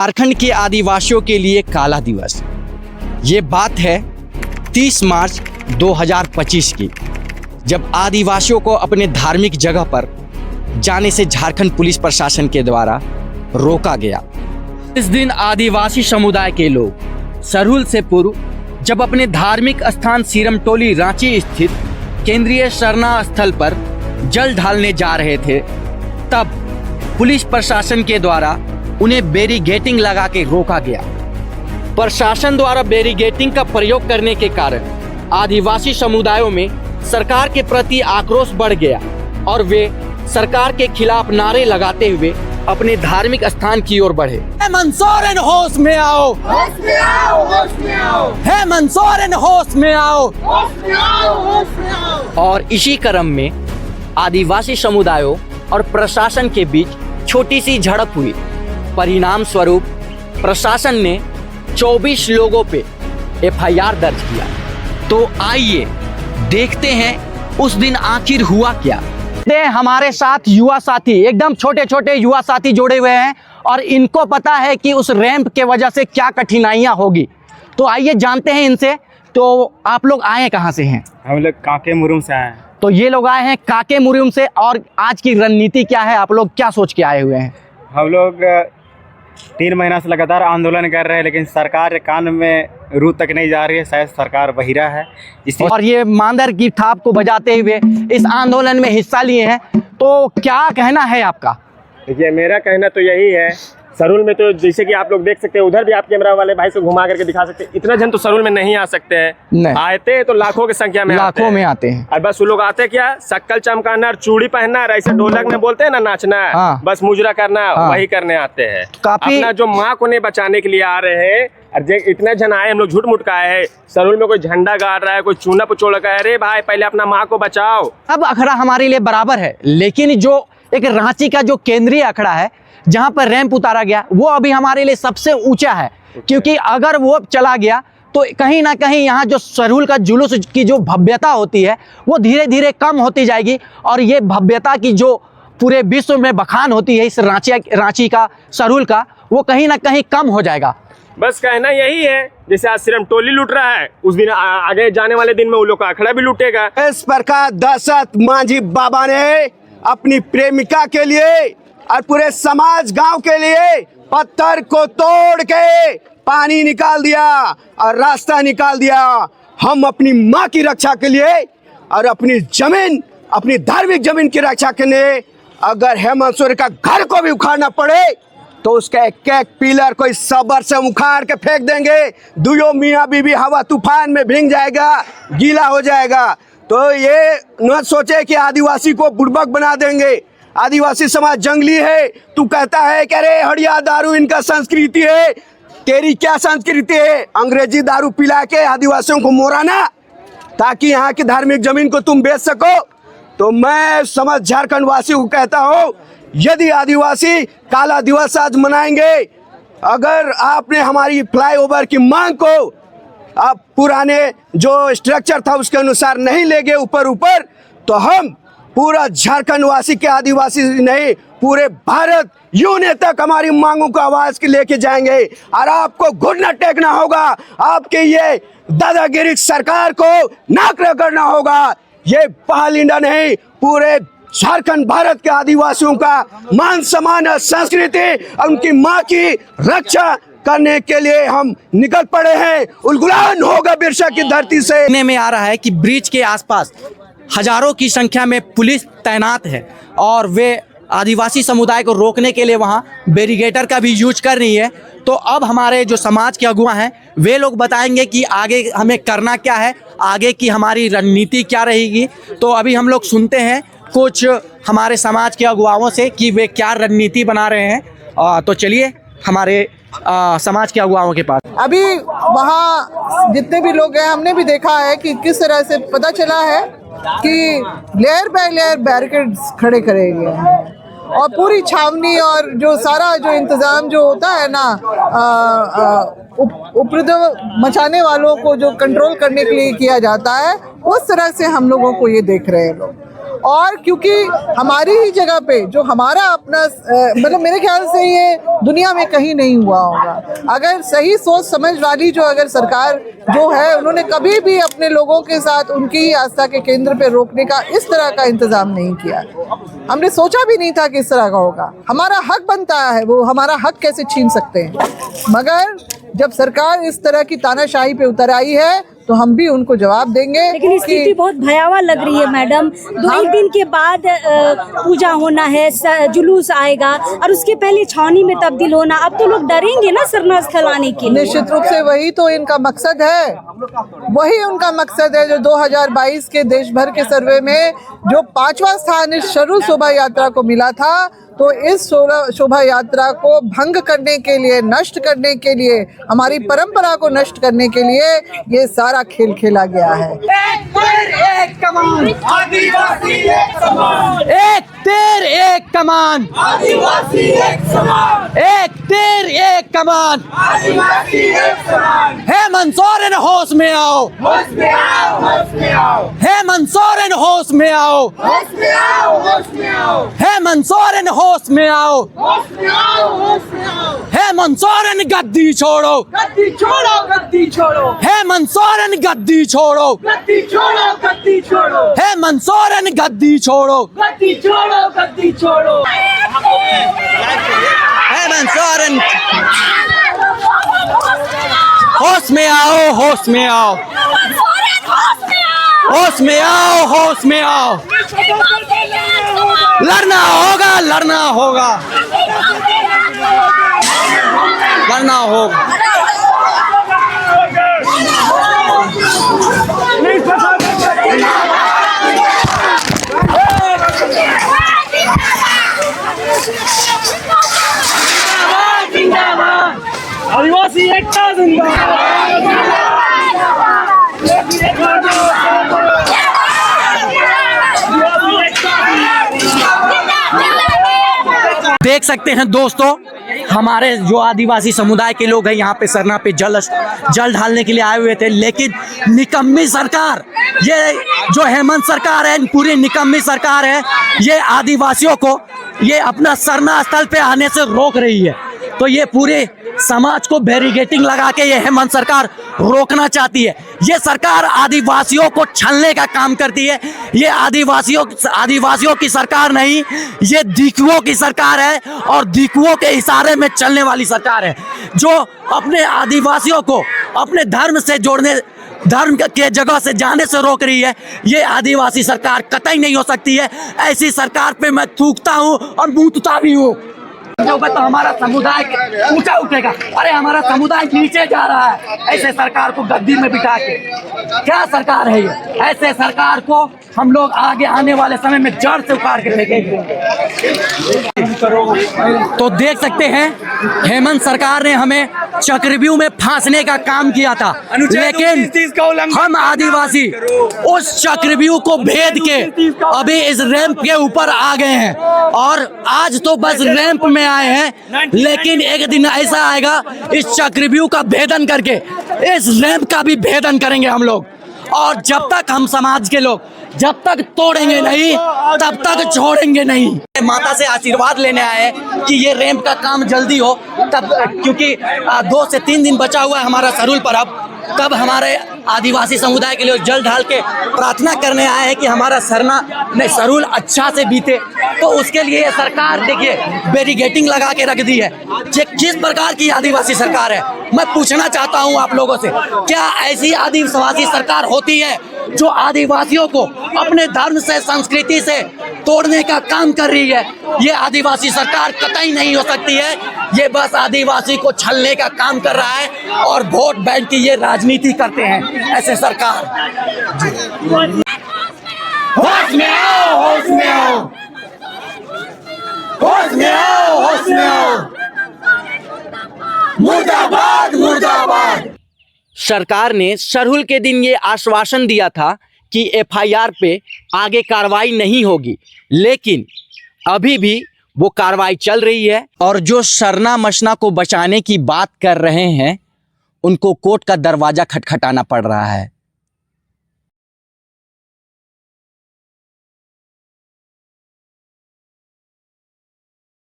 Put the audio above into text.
झारखंड के आदिवासियों के लिए काला दिवस। ये बात है 30 मार्च 2025 की, जब आदिवासियों को अपने धार्मिक जगह पर जाने से झारखंड पुलिस प्रशासन के द्वारा रोका गया। इस दिन आदिवासी समुदाय के लोग सरहुल से पूर्व जब अपने धार्मिक स्थान सीरमटोली रांची स्थित केंद्रीय शरणा स्थल पर जल ढालने जा रहे थे, तब पुलिस प्रशासन के द्वारा उन्हें बैरिकेडिंग लगा के रोका गया। प्रशासन द्वारा बैरिकेडिंग का प्रयोग करने के कारण आदिवासी समुदायों में सरकार के प्रति आक्रोश बढ़ गया और वे सरकार के खिलाफ नारे लगाते हुए अपने धार्मिक स्थान की ओर बढ़े। मंदसौर होश में आओ, होश में आओ, होश में आओ। है मंदसौर होश में आओ, होश में आओ, होश में आओ। और इसी क्रम में आदिवासी समुदायों और प्रशासन के बीच छोटी सी झड़प हुई। परिणाम स्वरूप प्रशासन ने 24 लोगों पे एफआईआर दर्ज किया। तो आइए देखते हैं उस दिन आखिर हुआ क्या। हमारे साथ युवा साथी, एकदम छोटे छोटे युवा साथी जुड़े हुए हैं और इनको पता है कि उस रैंप के वजह से क्या कठिनाइयां होगी। तो आइए जानते हैं इनसे। तो आप लोग आए कहाँ से हैं? हम लोग काके मुरुम से आए हैं। तो ये लोग आए हैं काके मुरुम से। और आज की रणनीति क्या है, आप लोग क्या सोच के आए हुए हैं? हम लोग 3 महीना से लगातार आंदोलन कर रहे हैं, लेकिन सरकार कान में रू तक नहीं जा रही है। शायद सरकार बहिरा है। और ये मांदर की थाप को बजाते हुए इस आंदोलन में हिस्सा लिए हैं। तो क्या कहना है आपका? देखिए, मेरा कहना तो यही है, सरहुल में तो जैसे कि आप लोग देख सकते हैं, उधर भी आप कैमरा वाले भाई से घुमा करके दिखा सकते हैं, इतना जन तो सरहुल में नहीं आ सकते हैं। आते हैं तो लाखों की संख्या में, लाखों में आते हैं। और बस वो लोग आते क्या, शक्ल चमकाना और चूड़ी पहनना, ऐसे ढोलक में बोलते हैं ना, नाचना है। हाँ। बस मुजरा करना, वही करने आते हैं। अपना जो माँ को नहीं बचाने के लिए आ रहे हैं। और इतने जन आए, हम लोग झूठ मूठ का आए हैं। सरहुल में कोई झंडा गाड़ रहा है, कोई चूना पचोड़ का है। अरे भाई, पहले अपना माँ को बचाओ। अब अखड़ा हमारे लिए बराबर है, लेकिन जो एक रांची का जो केंद्रीय अखड़ा है जहां पर रैंप उतारा गया, वो अभी हमारे लिए सबसे ऊंचा है। क्योंकि अगर वो चला गया तो कहीं ना कहीं यहाँ जो सरहुल का जुलूस की जो भव्यता होती है वो धीरे धीरे कम होती जाएगी। और ये भव्यता की जो पूरे विश्व में बखान होती है इस रांची का, सरहुल का, वो कहीं ना कहीं कम हो जाएगा। बस कहना यही है, जैसे आज सीरमटोली लूट रहा है, उस दिन आगे जाने वाले दिन में उन लोग का अखड़ा भी लूटेगा। इस प्रकार दशरथ मांझी बाबा ने अपनी प्रेमिका के लिए और पूरे समाज गांव के लिए पत्थर को तोड़ के पानी निकाल दिया और रास्ता निकाल दिया। हम अपनी माँ की रक्षा के लिए और अपनी जमीन, अपनी धार्मिक जमीन की रक्षा के लिए अगर हेमंत सोरेन का घर को भी उखाड़ना पड़े तो उसका एक पिलर कोई सबर से उखाड़ के फेंक देंगे। दुयो मियाँ बीबी हवा तूफान में भीग जाएगा, गीला हो जाएगा। तो ये न सोचे कि आदिवासी को बुड़बक बना देंगे। आदिवासी समाज जंगली है। तू कहता है कि अरे हड़िया दारू इनका संस्कृति है। तेरी क्या संस्कृति है? अंग्रेजी दारू पिला के आदिवासियों को मोराना ताकि यहाँ की धार्मिक जमीन को तुम बेच सको। तो मैं समझ झारखंड वासियों को कहता हूँ, यदि आदिवासी काला दिवस आज मनाएंगे, अगर आपने हमारी फ्लाईओवर की मांग को आप पुराने जो स्ट्रक्चर था उसके अनुसार नहीं ले गए ऊपर, तो हम पूरा झारखंड वासी के आदिवासी नहीं, पूरे भारत यूनियन तक हमारी मांगों को आवाज के लेके जाएंगे। और आपको घुटना टेकना होगा, आपके ये दादागिरी सरकार को नाक रगड़ना होगा। ये पहालिंडा नहीं, पूरे झारखंड भारत के आदिवासियों का मान सम्मान और संस्कृति और उनकी माँ की रक्षा करने के लिए हम निकल पड़े हैं। उलगुलान होगा बिरसा की धरती से। देखने में आ रहा है कि ब्रिज के आसपास हजारों की संख्या में पुलिस तैनात है और वे आदिवासी समुदाय को रोकने के लिए वहां बैरिकेटर का भी यूज कर रही है। तो अब हमारे जो समाज के अगुवा हैं वे लोग बताएंगे कि आगे हमें करना क्या है, आगे की हमारी रणनीति क्या रहेगी। तो अभी हम लोग सुनते हैं कुछ हमारे समाज के अगुवाओं से कि वे क्या रणनीति बना रहे हैं। तो चलिए हमारे समाज के अगुवाओं के पास। अभी वहाँ जितने भी लोग हैं, हमने भी देखा है कि किस तरह से पता चला है कि लेयर बाय लेयर बैरिकेड्स खड़े करे गए हैं और पूरी छावनी और जो सारा जो इंतज़ाम जो होता है ना, उपद्रव मचाने वालों को जो कंट्रोल करने के लिए किया जाता है, उस तरह से हम लोगों को ये देख रहे हैं लोग। और क्योंकि हमारी ही जगह पे जो हमारा अपना मतलब मेरे ख्याल से ये दुनिया में कहीं नहीं हुआ होगा। अगर सही सोच समझ वाली जो अगर सरकार जो है, उन्होंने कभी भी अपने लोगों के साथ उनकी ही आस्था के केंद्र पे रोकने का इस तरह का इंतजाम नहीं किया। हमने सोचा भी नहीं था कि इस तरह का होगा। हमारा हक बनता है, वो हमारा हक कैसे छीन सकते हैं। मगर जब सरकार इस तरह की तानाशाही पे उतर आई है तो हम भी उनको जवाब देंगे। लेकिन स्थिति बहुत भयावह लग रही है मैडम। एक दिन के बाद पूजा होना है, जुलूस आएगा और उसके पहले छावनी में तब्दील होना। अब तो लोग डरेंगे ना शरण स्थल आने के लिए। निश्चित रूप से वही तो इनका मकसद है, वही उनका मकसद है। जो 2022 के देश भर के सर्वे में जो 5वां स्थान इस सरूल शोभा यात्रा को मिला था, तो इस शोभा यात्रा को भंग करने के लिए, नष्ट करने के लिए, हमारी परंपरा को नष्ट करने के लिए ये सारा खेल खेला गया है। एक तीर एक कमान, आदिवासी एक समान। एक तीर एक कमान, आदिवासी एक समान। एक तीर एक कमान, आदिवासी एक समान। हेमंत सोरेन होश में आओ, होश में आओ, होश में आओ। हेमंत सोरेन होश में आओ, होश में आओ, होश में आओ। हेमंत सोरेन होश में आओ, होश में आओ, होश में आओ। हेमंत सोरेन गद्दी छोड़ो, गद्दी छोड़ो, गद्दी छोड़ो। हेमंत सोरेन गद्दी छोड़ो, गद्दी छोड़ो, गद्दी छोड़ो। हेमंत सोरेन गद्दी छोड़ो, गद्दी छोड़ो, गद्दी छोड़ो। हेमंत सोरेन होश में आओ, होश में आओ, होश में आओ, होश में आओ। लड़ना होगा, लड़ना होगा, लड़ना होगा। आदिवासी एकता जिंदाबाद। देख सकते हैं दोस्तों, हमारे जो आदिवासी समुदाय के लोग हैं यहाँ पे सरना पे जल ढालने के लिए आए हुए थे, लेकिन निकम्मी सरकार, ये जो हेमंत सरकार है, पूरी निकम्मी सरकार है, ये आदिवासियों को ये अपना सरना स्थल पे आने से रोक रही है। तो ये पूरे समाज को बैरिकेडिंग लगा के ये हेमंत सरकार रोकना चाहती है। ये सरकार आदिवासियों को छलने का काम करती है। ये आदिवासियों की सरकार नहीं, ये दीकुओं की सरकार है और दीकुओं के इशारे में चलने वाली सरकार है, जो अपने आदिवासियों को अपने धर्म से जोड़ने, धर्म के जगह से जाने से रोक रही है। ये आदिवासी सरकार कतई नहीं हो सकती है। ऐसी सरकार पे मैं थूकता हूँ और मूतता भी हूँ। तो हमारा समुदाय ऊंचा उठेगा। अरे हमारा समुदाय नीचे जा रहा है ऐसे सरकार को गद्दी में बिठा के। क्या सरकार है ये? ऐसे सरकार को हम लोग आगे आने वाले समय में जड़ से उखाड़ के फेंकेंगे। तो देख सकते हैं, हेमंत सरकार ने हमें चक्रव्यूह में फांसने का काम किया था, लेकिन हम आदिवासी उस चक्रव्यूह को भेद के अभी इस रैंप के ऊपर आ गए हैं। और आज तो बस रैंप में आए हैं, लेकिन एक दिन ऐसा आएगा इस चक्रव्यूह का भेदन करके इस रैंप का भी भेदन करेंगे हम लोग। और जब तक हम समाज के लोग जब तक तोड़ेंगे नहीं, तब तक छोड़ेंगे नहीं। माता से आशीर्वाद लेने आए हैं कि ये रैंप का काम जल्दी हो, तब क्योंकि 2 से 3 दिन बचा हुआ है हमारा सरूल पर्व। तब हमारे आदिवासी समुदाय के लिए जल ढाल के प्रार्थना करने आए हैं कि हमारा सरूल अच्छा से बीते। तो उसके लिए सरकार देखिए बैरिकेडिंग लगा के रख दी है। ये किस प्रकार की आदिवासी सरकार है? मैं पूछना चाहता हूं आप लोगों से, क्या ऐसी आदिवासी सरकार होती है जो आदिवासियों को अपने धर्म से, संस्कृति से तोड़ने का काम कर रही है? ये आदिवासी सरकार कतई नहीं हो सकती है। ये बस आदिवासी को छलने का काम कर रहा है और वोट बैंक की ये राजनीति करते हैं ऐसे सरकार। होश में आओ, होश में आओ, होश में आओ, होश में आओ। मुर्दाबाद, मुर्दाबाद। सरकार ने सरहुल के दिन ये आश्वासन दिया था कि एफआईआर पे आगे कार्रवाई नहीं होगी, लेकिन अभी भी वो कार्रवाई चल रही है। और जो सरना मशना को बचाने की बात कर रहे हैं, उनको कोर्ट का दरवाजा खटखटाना पड़ रहा है।